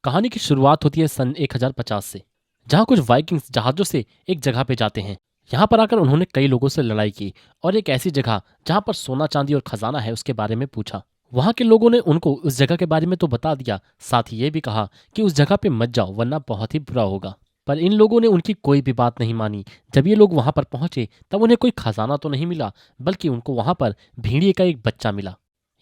कहानी की शुरुआत होती है सन 1050 से, जहाँ कुछ वाइकिंग्स जहाज़ों से एक जगह पे जाते हैं। यहाँ पर आकर उन्होंने कई लोगों से लड़ाई की और एक ऐसी जगह जहाँ पर सोना चांदी और खजाना है उसके बारे में पूछा। वहाँ के लोगों ने उनको उस जगह के बारे में तो बता दिया, साथ ही ये भी कहा कि उस जगह पे मत जाओ वरना बहुत ही बुरा होगा। पर इन लोगों ने उनकी कोई भी बात नहीं मानी। जब ये लोग वहाँ पर पहुंचे तब उन्हें कोई खजाना तो नहीं मिला, बल्कि उनको वहाँ पर भेड़िए का एक बच्चा मिला।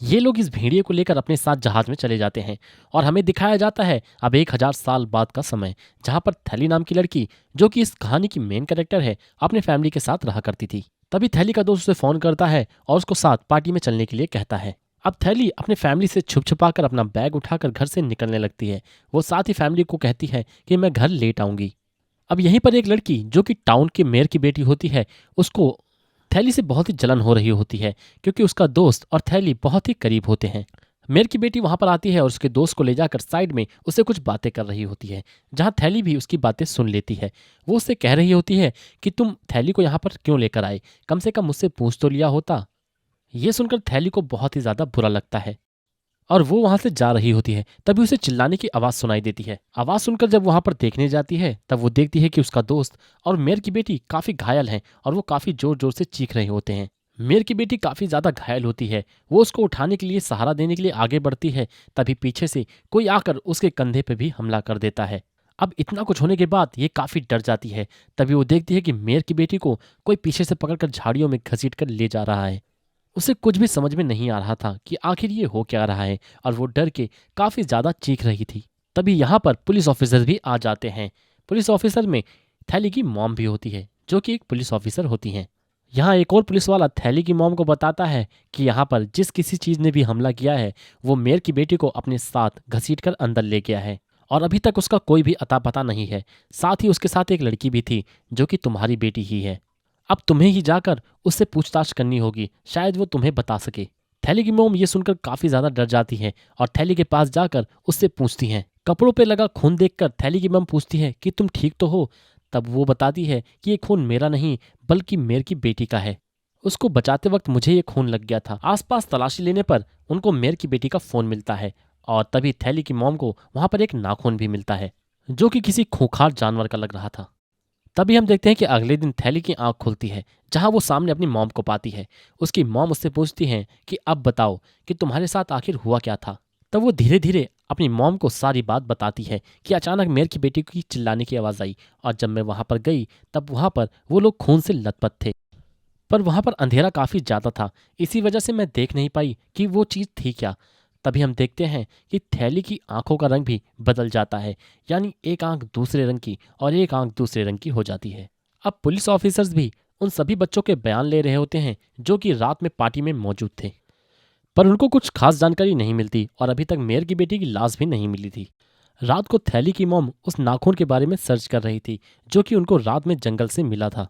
ये लोग इस भेड़िए को लेकर अपने साथ जहाज में चले जाते हैं और हमें दिखाया जाता है अब 1000 साल बाद का समय, जहाँ पर थैली नाम की लड़की, जो कि इस कहानी की मेन कैरेक्टर है, अपने फैमिली के साथ रहा करती थी। तभी थैली का दोस्त उसे फोन करता है और उसको साथ पार्टी में चलने के लिए कहता है। अब थैली अपने फैमिली से छुप छुपा कर अपना बैग उठाकर घर से निकलने लगती है। वो साथ ही फैमिली को कहती है कि मैं घर लेट आऊंगी। अब यहीं पर एक लड़की, जो कि टाउन के मेयर की बेटी होती है, उसको थैली से बहुत ही जलन हो रही होती है, क्योंकि उसका दोस्त और थैली बहुत ही करीब होते हैं। मेयर की बेटी वहां पर आती है और उसके दोस्त को ले जाकर साइड में उससे कुछ बातें कर रही होती है, जहां थैली भी उसकी बातें सुन लेती है। वो उससे कह रही होती है कि तुम थैली को यहाँ पर क्यों लेकर आए, कम से कम मुझसे पूछ तो लिया होता। ये सुनकर थैली को बहुत ही ज्यादा बुरा लगता है और वो वहां से जा रही होती है। तभी उसे चिल्लाने की आवाज सुनाई देती है। आवाज सुनकर जब वहां पर देखने जाती है तब वो देखती है कि उसका दोस्त और मेयर की बेटी काफी घायल हैं और वो काफी जोर जोर से चीख रहे होते हैं। मेयर की बेटी काफी ज्यादा घायल होती है। वो उसको उठाने के लिए, सहारा देने के लिए आगे बढ़ती है। तभी पीछे से कोई आकर उसके कंधे पे भी हमला कर देता है। अब इतना कुछ होने के बाद ये काफी डर जाती है। तभी वो देखती है कि मेयर की बेटी को कोई पीछे से पकड़कर झाड़ियों में घसीट कर ले जा रहा है। उसे कुछ भी समझ में नहीं आ रहा था कि आखिर ये हो क्या रहा है और वो डर के काफी ज्यादा चीख रही थी। तभी यहाँ पर पुलिस ऑफिसर भी आ जाते हैं। पुलिस ऑफिसर में थैली की मॉम भी होती है, जो कि एक पुलिस ऑफिसर होती हैं। यहाँ एक और पुलिस वाला थैली की मॉम को बताता है कि यहाँ पर जिस किसी चीज ने भी हमला किया है वो मेयर की बेटी को अपने साथ घसीट कर अंदर ले गया है और अभी तक उसका कोई भी अता पता नहीं है। साथ ही उसके साथ एक लड़की भी थी, जो कि तुम्हारी बेटी ही है। अब तुम्हें ही जाकर उससे पूछताछ करनी होगी, शायद वो तुम्हें बता सके। थैली की मोम ये सुनकर काफी ज्यादा डर जाती है और थैली के पास जाकर उससे पूछती हैं। कपड़ों पे लगा खून देखकर थैली की मम पूछती है कि तुम ठीक तो हो। तब वो बताती है कि ये खून मेरा नहीं बल्कि मेयर की बेटी का है। उसको बचाते वक्त मुझे ये खून लग गया था। आसपास तलाशी लेने पर उनको मेयर की बेटी का फोन मिलता है और तभी थैली की मॉम को वहां पर एक नाखून भी मिलता है, जो कि किसी खूंखार जानवर का लग रहा था। तभी हम देखते हैं कि अगले दिन थैली की आंख खुलती है, जहां वो सामने अपनी मॉम को पाती है। उसकी मॉम उससे पूछती है कि अब बताओ कि तुम्हारे साथ आखिर हुआ क्या था। तब वो धीरे धीरे अपनी मॉम को सारी बात बताती है कि अचानक मेयर की बेटी की चिल्लाने की आवाज़ आई और जब मैं वहां पर गई तब वहां पर वो लोग खून से लथपथ थे, पर वहां पर अंधेरा काफ़ी ज़्यादा था। इसी वजह से मैं देख नहीं पाई कि वो चीज़ थी क्या। तभी हम देखते हैं कि थैली की आंखों का रंग भी बदल जाता है, यानी एक आंख दूसरे रंग की और एक आंख दूसरे रंग की हो जाती है। अब पुलिस ऑफिसर्स भी उन सभी बच्चों के बयान ले रहे होते हैं, जो कि रात में पार्टी में मौजूद थे, पर उनको कुछ खास जानकारी नहीं मिलती और अभी तक मेयर की बेटी की लाश भी नहीं मिली थी। रात को थैली की मॉम उस नाखून के बारे में सर्च कर रही थी, जो कि उनको रात में जंगल से मिला था,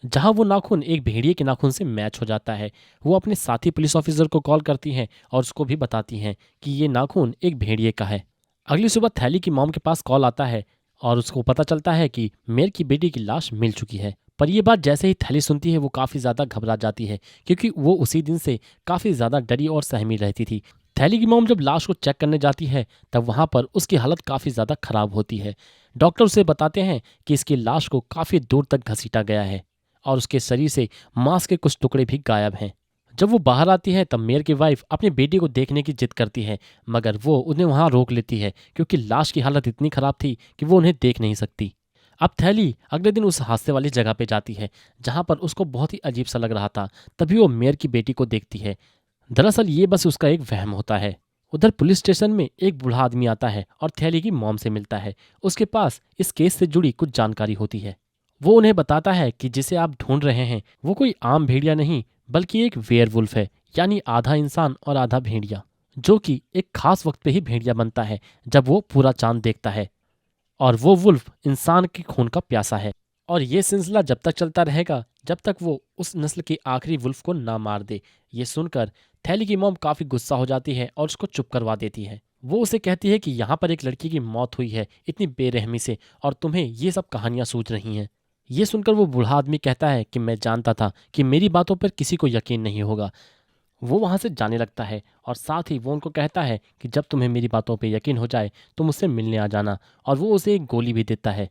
जहां वो नाखून एक भेड़िए के नाखून से मैच हो जाता है। वो अपने साथी पुलिस ऑफिसर को कॉल करती हैं और उसको भी बताती हैं कि ये नाखून एक भेड़िए का है। अगली सुबह थैली की मॉम के पास कॉल आता है और उसको पता चलता है कि मेयर की बेटी की लाश मिल चुकी है। पर यह बात जैसे ही थैली सुनती है वो काफ़ी ज़्यादा घबरा जाती है, क्योंकि वो उसी दिन से काफ़ी ज़्यादा डरी और सहमी रहती थी। थैली की मॉम जब लाश को चेक करने जाती है तब वहाँ पर उसकी हालत काफ़ी ज़्यादा खराब होती है। डॉक्टर उसे बताते हैं कि इसकी लाश को काफ़ी दूर तक घसीटा गया है और उसके शरीर से मांस के कुछ टुकड़े भी गायब हैं। जब वो बाहर आती है तब मेयर की वाइफ अपनी बेटी को देखने की जिद करती है, मगर वो उन्हें वहां रोक लेती है, क्योंकि लाश की हालत इतनी खराब थी कि वो उन्हें देख नहीं सकती। अब थैली अगले दिन उस हादसे वाली जगह पे जाती है, जहां पर उसको बहुत ही अजीब सा लग रहा था। तभी वो मेयर की बेटी को देखती है। दरअसल ये बस उसका एक वहम होता है। उधर पुलिस स्टेशन में एक बूढ़ा आदमी आता है और थैली की मॉम से मिलता है। उसके पास इस केस से जुड़ी कुछ जानकारी होती है। वो उन्हें बताता है कि जिसे आप ढूंढ रहे हैं वो कोई आम भेड़िया नहीं बल्कि एक वेयरवुल्फ है, यानी आधा इंसान और आधा भेड़िया, जो कि एक खास वक्त पे ही भेड़िया बनता है, जब वो पूरा चांद देखता है। और वो वुल्फ इंसान के खून का प्यासा है और ये सिलसिला जब तक चलता रहेगा जब तक वो उस नस्ल के आखिरी वुल्फ को ना मार दे। ये सुनकर थैली की मॉम काफी गुस्सा हो जाती है और उसको चुप करवा देती है। वो उसे कहती है कि यहाँ पर एक लड़की की मौत हुई है इतनी बेरहमी से और तुम्हें ये सब कहानियां सूझ रही हैं। ये सुनकर वो बूढ़ा आदमी कहता है कि मैं जानता था कि मेरी बातों पर किसी को यकीन नहीं होगा। वो वहाँ से जाने लगता है और साथ ही वो उनको कहता है कि जब तुम्हें मेरी बातों पे यकीन हो जाए तो मुझसे मिलने आ जाना। और वो उसे एक गोली भी देता है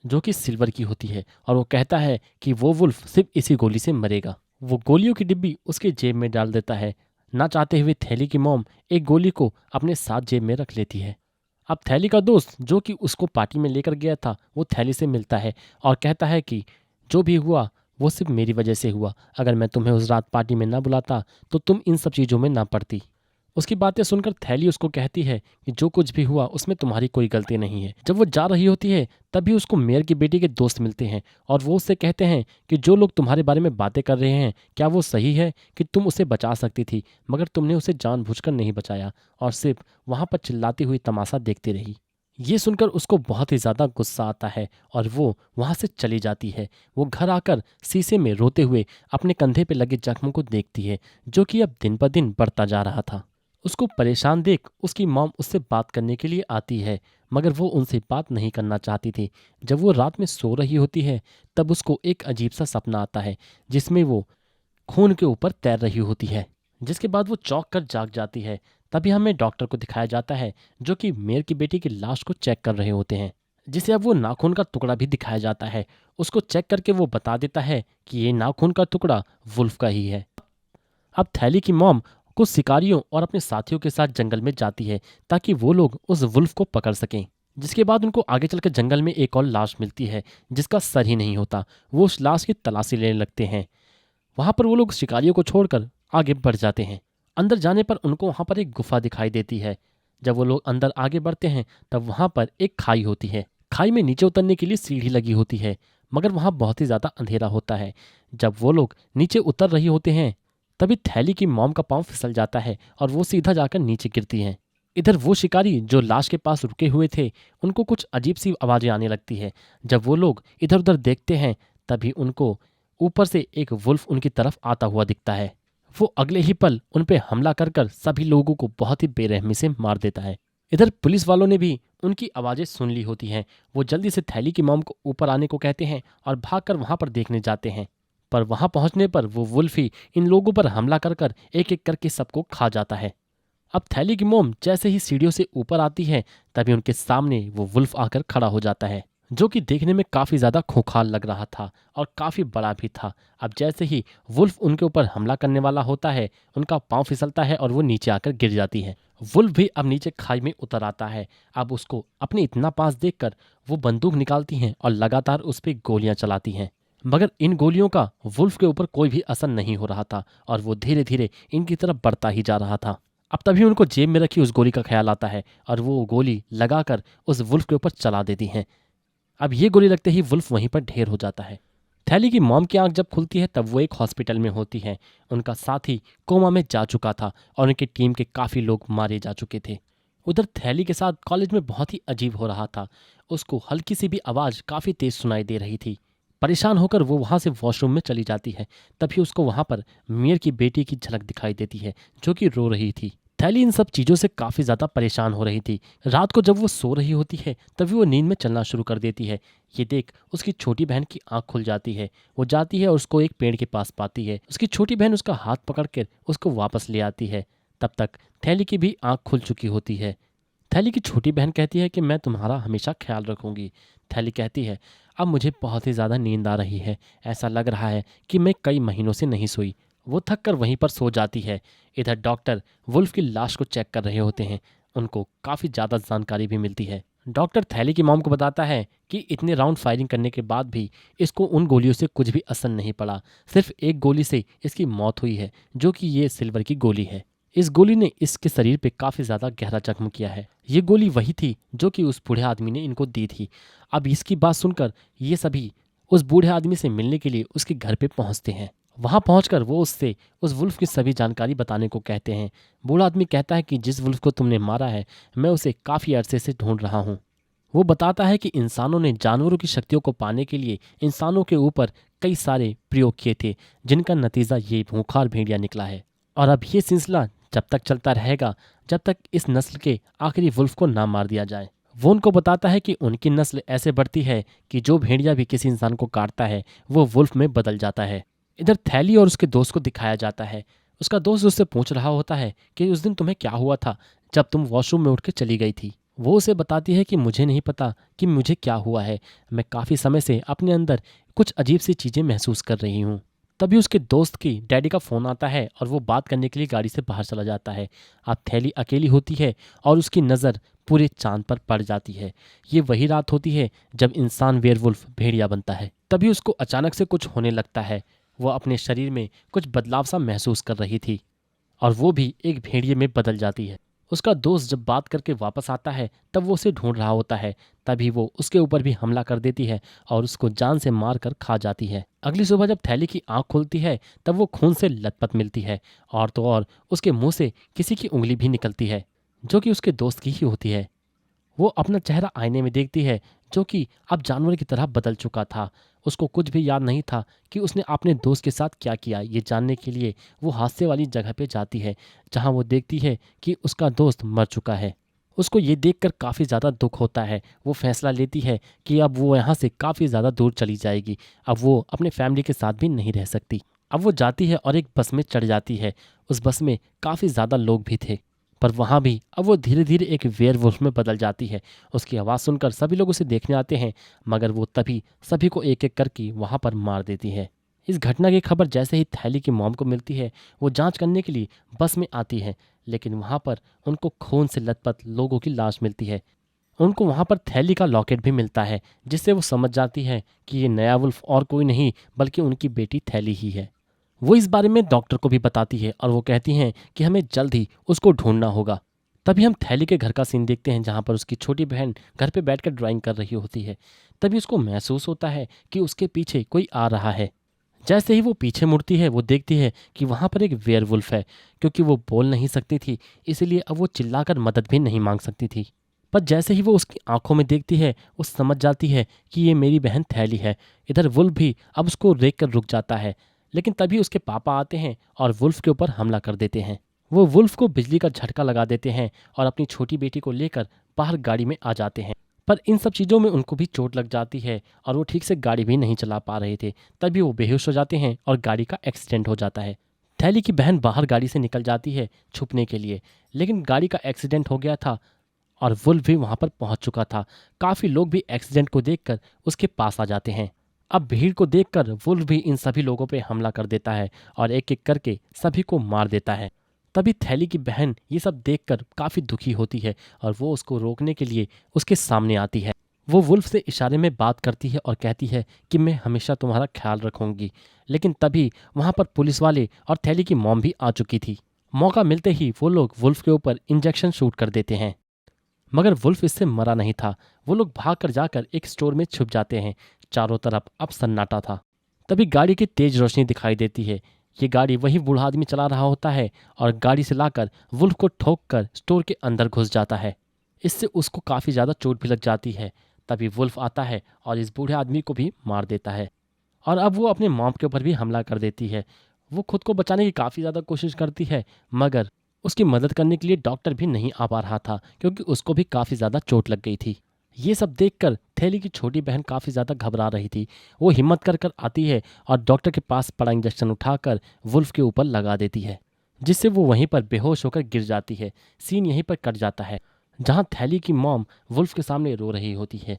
जो कि सिल्वर की होती है, और वो कहता है कि वो वुल्फ सिर्फ इसी गोली से मरेगा। वो गोलियों की डिब्बी उसके जेब में डाल देता है। ना चाहते हुए थैली की मॉम एक गोली को अपने साथ जेब में रख लेती है। अब थैली का दोस्त जो कि उसको पार्टी में लेकर गया था वो थैली से मिलता है और कहता है कि जो भी हुआ वो सिर्फ मेरी वजह से हुआ। अगर मैं तुम्हें उस रात पार्टी में ना बुलाता तो तुम इन सब चीज़ों में ना पड़ती। उसकी बातें सुनकर थैली उसको कहती है कि जो कुछ भी हुआ उसमें तुम्हारी कोई गलती नहीं है। जब वो जा रही होती है तभी उसको मेयर की बेटी के दोस्त मिलते हैं और वो उससे कहते हैं कि जो लोग तुम्हारे बारे में बातें कर रहे हैं क्या वो सही है कि तुम उसे बचा सकती थी मगर तुमने उसे जानबूझकर नहीं बचाया और सिर्फ वहाँ पर चिल्लाती हुई तमाशा देखती रही। ये सुनकर उसको बहुत ही ज़्यादा गुस्सा आता है और वो वहाँ से चली जाती है। वो घर आकर शीशे में रोते हुए अपने कंधे पे लगे जख्म को देखती है जो कि अब दिन ब दिन बढ़ता जा रहा था। उसको परेशान देख उसकी मॉम उससे बात करने के लिए आती है मगर वो उनसे बात नहीं करना चाहती थी। जब वो रात में सो रही होती है तब उसको एक अजीब सा सपना आता है जिसमें वो खून के ऊपर तैर रही होती है, जिसके बाद वो चौंक कर जाग जाती है। तभी हमें डॉक्टर को दिखाया जाता है जो कि मेयर की बेटी की लाश को चेक कर रहे होते हैं, जिसे अब वो नाखून का टुकड़ा भी दिखाया जाता है। उसको चेक करके वो बता देता है कि ये नाखून का टुकड़ा वुल्फ का ही है। अब थैली की मॉम कुछ शिकारियों और अपने साथियों के साथ जंगल में जाती है ताकि वो लोग उस वुल्फ को पकड़ सकें। जिसके बाद उनको आगे चलकर जंगल में एक और लाश मिलती है जिसका सर ही नहीं होता। वो उस लाश की तलाशी लेने लगते हैं। वहां पर वो लोग शिकारियों को छोड़कर आगे बढ़ जाते हैं। अंदर जाने पर उनको वहां पर एक गुफा दिखाई देती है। जब वो लोग अंदर आगे बढ़ते हैं तब वहां पर एक खाई होती है। खाई में नीचे उतरने के लिए सीढ़ी लगी होती है मगर वहां बहुत ही ज्यादा अंधेरा होता है। जब वो लोग नीचे उतर रही होते हैं तभी थैली की मॉम का पांव फिसल जाता है और वो सीधा जाकर नीचे गिरती हैं। इधर वो शिकारी जो लाश के पास रुके हुए थे उनको कुछ अजीब सी आवाजें आने लगती है। जब वो लोग इधर उधर देखते हैं तभी उनको ऊपर से एक वुल्फ उनकी तरफ आता हुआ दिखता है। वो अगले ही पल उन पे हमला कर कर सभी लोगों को बहुत ही बेरहमी से मार देता है। इधर पुलिस वालों ने भी उनकी आवाजें सुन ली होती हैं। वो जल्दी से थैली की मॉम को ऊपर आने को कहते हैं और भागकर वहां पर देखने जाते हैं। पर वहां पहुंचने पर वो वुल्फ ही इन लोगों पर हमला कर कर एक एक करके सबको खा जाता है। अब थैली की मोम जैसे ही सीढ़ियों से ऊपर आती है तभी उनके सामने वो वुल्फ आकर खड़ा हो जाता है जो कि देखने में काफी ज्यादा खूंखार लग रहा था और काफी बड़ा भी था। अब जैसे ही वुल्फ उनके ऊपर हमला करने वाला होता है उनका पांव फिसलता है और वो नीचे आकर गिर जाती है। वुल्फ भी अब नीचे खाई में उतर आता है। अब उसको अपने इतना पास देखकर वो बंदूक निकालती हैं और लगातार उस पर गोलियां चलाती हैं मगर इन गोलियों का वुल्फ के ऊपर कोई भी असर नहीं हो रहा था और वो धीरे धीरे इनकी तरफ बढ़ता ही जा रहा था। अब तभी उनको जेब में रखी उस गोली का ख्याल आता है और वो गोली लगाकर उस वुल्फ के ऊपर चला देती हैं। अब ये गोली लगते ही वुल्फ वहीं पर ढेर हो जाता है। थैली की मॉम की आंख जब खुलती है तब वो एक हॉस्पिटल में होती है। उनका साथी कोमा में जा चुका था और उनकी टीम के काफ़ी लोग मारे जा चुके थे। उधर थैली के साथ कॉलेज में बहुत ही अजीब हो रहा था। उसको हल्की सी भी आवाज़ काफ़ी तेज सुनाई दे रही थी। परेशान होकर वो वहाँ से वॉशरूम में चली जाती है। तभी उसको वहाँ पर मेयर की बेटी की झलक दिखाई देती है जो कि रो रही थी। थैली इन सब चीज़ों से काफ़ी ज़्यादा परेशान हो रही थी। रात को जब वो सो रही होती है तभी वो नींद में चलना शुरू कर देती है। ये देख उसकी छोटी बहन की आंख खुल जाती है। वो जाती है और उसको एक पेड़ के पास पाती है। उसकी छोटी बहन उसका हाथ पकड़ कर उसको वापस ले आती है। तब तक थैली की भी आंख खुल चुकी होती है। थैली की छोटी बहन कहती है कि मैं तुम्हारा हमेशा ख्याल रखूंगी। थैली कहती है अब मुझे बहुत ही ज़्यादा नींद आ रही है। ऐसा लग रहा है कि मैं कई महीनों से नहीं सोई। वो थक कर वहीं पर सो जाती है। इधर डॉक्टर वुल्फ की लाश को चेक कर रहे होते हैं। उनको काफ़ी ज़्यादा जानकारी भी मिलती है। डॉक्टर थैली की मॉम को बताता है कि इतने राउंड फायरिंग करने के बाद भी इसको उन गोलियों से कुछ भी असर नहीं पड़ा। सिर्फ एक गोली से इसकी मौत हुई है जो कि ये सिल्वर की गोली है। इस गोली ने इसके शरीर पे काफ़ी ज़्यादा गहरा जख्म किया है। ये गोली वही थी जो कि उस बूढ़े आदमी ने इनको दी थी। अब इसकी बात सुनकर ये सभी उस बूढ़े आदमी से मिलने के लिए उसके घर पे पहुंचते हैं। वहां पहुंचकर वो उससे उस वुल्फ की सभी जानकारी बताने को कहते हैं। बूढ़ा आदमी कहता है कि जिस वुल्फ को तुमने मारा है मैं उसे काफ़ी अरसे से ढूंढ रहा हूँ। वो बताता है कि इंसानों ने जानवरों की शक्तियों को पाने के लिए इंसानों के ऊपर कई सारे प्रयोग किए थे जिनका नतीजा ये खूंखार भेड़िया निकला है। और अब ये सिलसिला जब तक चलता रहेगा जब तक इस नस्ल के आखिरी वुल्फ को ना मार दिया जाए। वो उनको बताता है कि उनकी नस्ल ऐसे बढ़ती है कि जो भेड़िया भी किसी इंसान को काटता है वो वुल्फ में बदल जाता है। इधर थैली और उसके दोस्त को दिखाया जाता है। उसका दोस्त उससे पूछ रहा होता है कि उस दिन तुम्हें क्या हुआ था जब तुम वॉशरूम में उठ के चली गई थी। वो उसे बताती है कि मुझे नहीं पता कि मुझे क्या हुआ है, मैं काफ़ी समय से अपने अंदर कुछ अजीब सी चीज़ें महसूस कर रही हूँ। तभी उसके दोस्त की डैडी का फ़ोन आता है और वो बात करने के लिए गाड़ी से बाहर चला जाता है। अब थैली अकेली होती है और उसकी नज़र पूरे चांद पर पड़ जाती है। ये वही रात होती है जब इंसान वेयरवुल्फ भेड़िया बनता है। तभी उसको अचानक से कुछ होने लगता है। वो अपने शरीर में कुछ बदलाव सा महसूस कर रही थी और वो भी एक भेड़िए में बदल जाती है। उसका दोस्त जब बात करके वापस आता है तब वो उसे ढूंढ रहा होता है। तभी वो उसके ऊपर भी हमला कर देती है और उसको जान से मार कर खा जाती है। अगली सुबह जब थैली की आंख खुलती है तब वो खून से लथपथ मिलती है और तो और उसके मुंह से किसी की उंगली भी निकलती है जो कि उसके दोस्त की ही होती है। वो अपना चेहरा आईने में देखती है जो कि अब जानवर की तरह बदल चुका था। उसको कुछ भी याद नहीं था कि उसने अपने दोस्त के साथ क्या किया। ये जानने के लिए वो हादसे वाली जगह पे जाती है जहां वो देखती है कि उसका दोस्त मर चुका है। उसको ये देखकर काफ़ी ज़्यादा दुख होता है। वो फैसला लेती है कि अब वो यहाँ से काफ़ी ज़्यादा दूर चली जाएगी। अब वो अपने फैमिली के साथ भी नहीं रह सकती। अब वो जाती है और एक बस में चढ़ जाती है। उस बस में काफ़ी ज़्यादा लोग भी थे पर वहाँ भी अब वो धीरे धीरे एक वेयरवुल्फ में बदल जाती है। उसकी आवाज़ सुनकर सभी लोग उसे देखने आते हैं मगर वो तभी सभी को एक एक करके वहाँ पर मार देती है। इस घटना की खबर जैसे ही थैली की मॉम को मिलती है वो जांच करने के लिए बस में आती है लेकिन वहाँ पर उनको खून से लथपथ लोगों की लाश मिलती है। उनको वहाँ पर थैली का लॉकेट भी मिलता है जिससे वो समझ जाती है कि ये नया वुल्फ और कोई नहीं बल्कि उनकी बेटी थैली ही है। वो इस बारे में डॉक्टर को भी बताती है और वो कहती हैं कि हमें जल्द ही उसको ढूंढना होगा। तभी हम थैली के घर का सीन देखते हैं जहाँ पर उसकी छोटी बहन घर पे बैठकर ड्राइंग कर रही होती है। तभी उसको महसूस होता है कि उसके पीछे कोई आ रहा है। जैसे ही वो पीछे मुड़ती है वो देखती है कि वहाँ पर एक वेयरवुल्फ है। क्योंकि वो बोल नहीं सकती थी इसलिए अब वो चिल्लाकर मदद भी नहीं मांग सकती थी। पर जैसे ही वो उसकी आंखों में देखती है वो समझ जाती है कि ये मेरी बहन थैली है। इधर वुल्फ भी अब उसको देख कर रुक जाता है लेकिन तभी उसके पापा आते हैं और वुल्फ के ऊपर हमला कर देते हैं। वो वुल्फ को बिजली का झटका लगा देते हैं और अपनी छोटी बेटी को लेकर बाहर गाड़ी में आ जाते हैं। पर इन सब चीज़ों में उनको भी चोट लग जाती है और वो ठीक से गाड़ी भी नहीं चला पा रहे थे। तभी वो बेहोश हो जाते हैं और गाड़ी का एक्सीडेंट हो जाता है। थैली की बहन बाहर गाड़ी से निकल जाती है छुपने के लिए लेकिन गाड़ी का एक्सीडेंट हो गया था और वुल्फ भी वहां पर पहुंच चुका था। काफ़ी लोग भी एक्सीडेंट को देखकर उसके पास आ जाते हैं। अब भीड़ को देखकर वुल्फ भी इन सभी लोगों पे हमला कर देता है और एक एक करके सभी को मार देता है। तभी थैली की बहन ये सब देखकर काफ़ी दुखी होती है और वो उसको रोकने के लिए उसके सामने आती है। वो वुल्फ से इशारे में बात करती है और कहती है कि मैं हमेशा तुम्हारा ख्याल रखूंगी। लेकिन तभी वहाँ पर पुलिस वाले और थैली की मॉम भी आ चुकी थी। मौका मिलते ही वो लोग वुल्फ के ऊपर इंजेक्शन शूट कर देते हैं मगर वुल्फ इससे मरा नहीं था। वो लोग भाग कर जाकर एक स्टोर में छुप जाते हैं। चारों तरफ अब सन्नाटा था। तभी गाड़ी की तेज रोशनी दिखाई देती है। ये गाड़ी वही बूढ़ा आदमी चला रहा होता है और गाड़ी से लाकर वुल्फ को ठोक कर स्टोर के अंदर घुस जाता है। इससे उसको काफ़ी ज़्यादा चोट भी लग जाती है। तभी वुल्फ आता है और इस बूढ़े आदमी को भी मार देता है और अब वो अपने मॉम के ऊपर भी हमला कर देती है। वो खुद को बचाने की काफ़ी ज़्यादा कोशिश करती है मगर उसकी मदद करने के लिए डॉक्टर भी नहीं आ पा रहा था क्योंकि उसको भी काफ़ी ज़्यादा चोट लग गई थी। ये सब देखकर थैली की छोटी बहन काफ़ी ज़्यादा घबरा रही थी। वो हिम्मत कर कर आती है और डॉक्टर के पास पड़ा इंजेक्शन उठाकर वुल्फ के ऊपर लगा देती है जिससे वो वहीं पर बेहोश होकर गिर जाती है। सीन यहीं पर कट जाता है जहाँ थैली की मॉम वुल्फ के सामने रो रही होती है।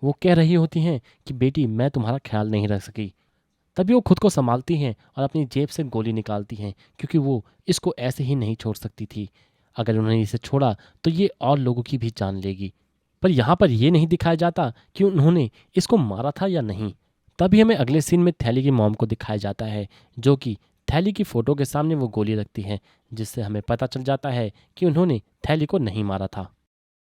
वो कह रही होती हैं कि बेटी मैं तुम्हारा ख्याल नहीं रख सकी। तभी वो खुद को संभालती हैं और अपनी जेब से गोली निकालती हैं क्योंकि वो इसको ऐसे ही नहीं छोड़ सकती थी। अगर उन्होंने इसे छोड़ा तो ये और लोगों की भी जान लेगी। पर यहाँ पर ये नहीं दिखाया जाता कि उन्होंने इसको मारा था या नहीं। तभी हमें अगले सीन में थैली की मॉम को दिखाया जाता है जो कि थैली की फ़ोटो के सामने वो गोली रखती हैं जिससे हमें पता चल जाता है कि उन्होंने थैली को नहीं मारा था।